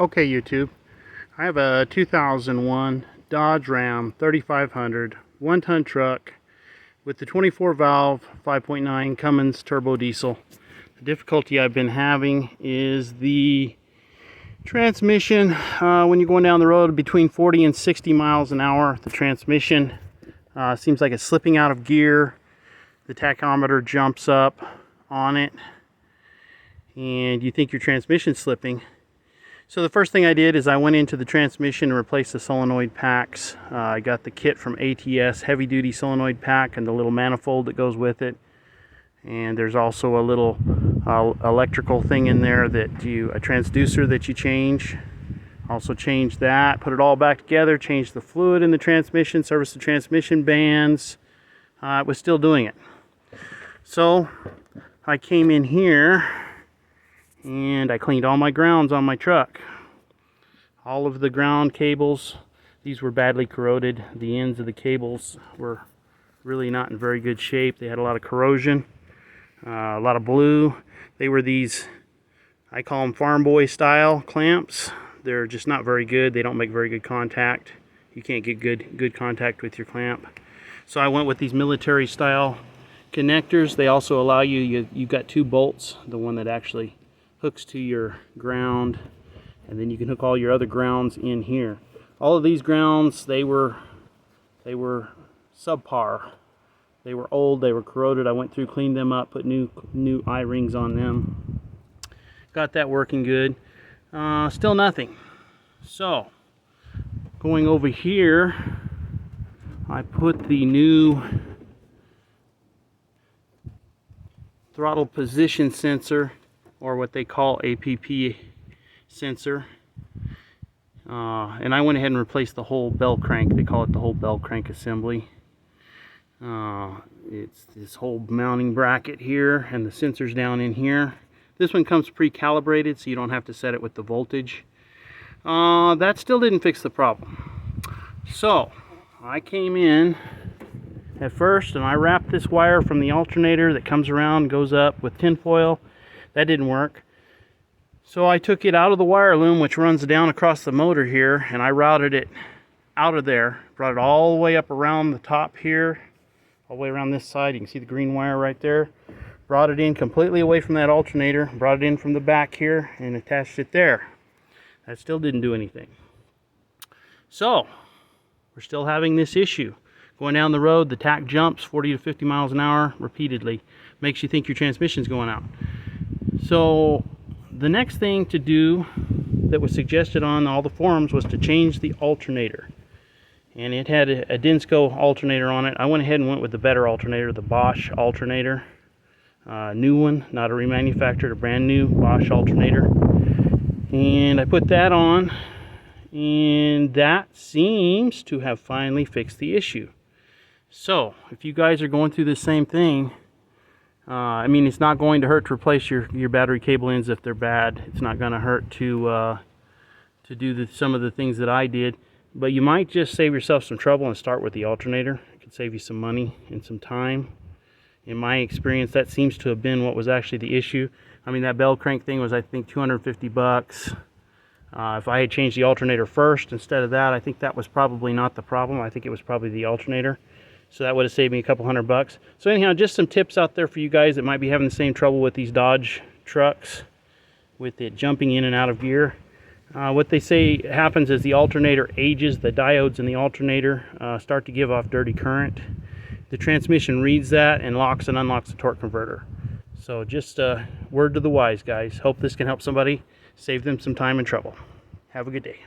Okay, YouTube, I have a 2001 Dodge Ram 3500 one-ton truck with the 24 valve 5.9 Cummins turbo diesel. The difficulty I've been having is the transmission. When you're going down the road between 40 and 60 miles an hour, the transmission seems like it's slipping out of gear. The tachometer jumps up on it and you think your transmission's slipping. So the first thing I did is I went into the transmission and replaced the solenoid packs. I got the kit from ATS, heavy duty solenoid pack, and the little manifold that goes with it. And there's also a little electrical thing in there that a transducer that you change. Also changed that, put it all back together, changed the fluid in the transmission, serviced the transmission bands. It was still doing it. So I came in here and I cleaned all my grounds on my truck. All of the ground cables, these were badly corroded. The ends of the cables were really not in very good shape. They had a lot of corrosion, a lot of blue. They were these, I call them farm boy style clamps. They're just not very good. They don't make very good contact. You can't get good contact with your clamp. So I went with these military style connectors. They also allow you've got two bolts, the one that actually hooks to your ground, and then you can hook all your other grounds in here. All of these grounds, they were subpar. They were old, they were corroded. I went through, cleaned them up, put new eye-rings on them. Got that working good. Still nothing. So going over here, I put the new throttle position sensor, or what they call APP sensor, and I went ahead and replaced the whole bell crank. They call it the whole bell crank assembly. It's this whole mounting bracket here, and the sensors down in here. This one comes pre-calibrated, so you don't have to set it with the voltage. That still didn't fix the problem. So I came in at first and I wrapped this wire from the alternator that comes around, goes up with tin foil. That didn't work. So I took it out of the wire loom, which runs down across the motor here, and I routed it out of there, brought it all the way up around the top here, all the way around this side. You can see the green wire right there. Brought it in completely away from that alternator, brought it in from the back here, and attached it there. That still didn't do anything. So we're still having this issue. Going down the road, the tach jumps 40 to 50 miles an hour repeatedly. Makes you think your transmission's going out. So the next thing to do that was suggested on all the forums was to change the alternator. And it had a Dinsco alternator on it. I went ahead and went with the better alternator, the Bosch alternator. New one, not a remanufactured, a brand new Bosch alternator. And I put that on, and that seems to have finally fixed the issue. So if you guys are going through the same thing, I mean, it's not going to hurt to replace your battery cable ends if they're bad. It's not going to hurt to do some of the things that I did. But you might just save yourself some trouble and start with the alternator. It could save you some money and some time. In my experience, that seems to have been what was actually the issue. I mean, that bell crank thing was, I think, 250 bucks. If I had changed the alternator first instead of that, I think that was probably not the problem. I think it was probably the alternator. So that would have saved me a couple $100. So anyhow, just some tips out there for you guys that might be having the same trouble with these Dodge trucks, with it jumping in and out of gear. What they say happens is the alternator ages, the diodes in the alternator start to give off dirty current. The transmission reads that and locks and unlocks the torque converter. So just a word to the wise, guys. Hope this can help somebody, save them some time and trouble. Have a good day.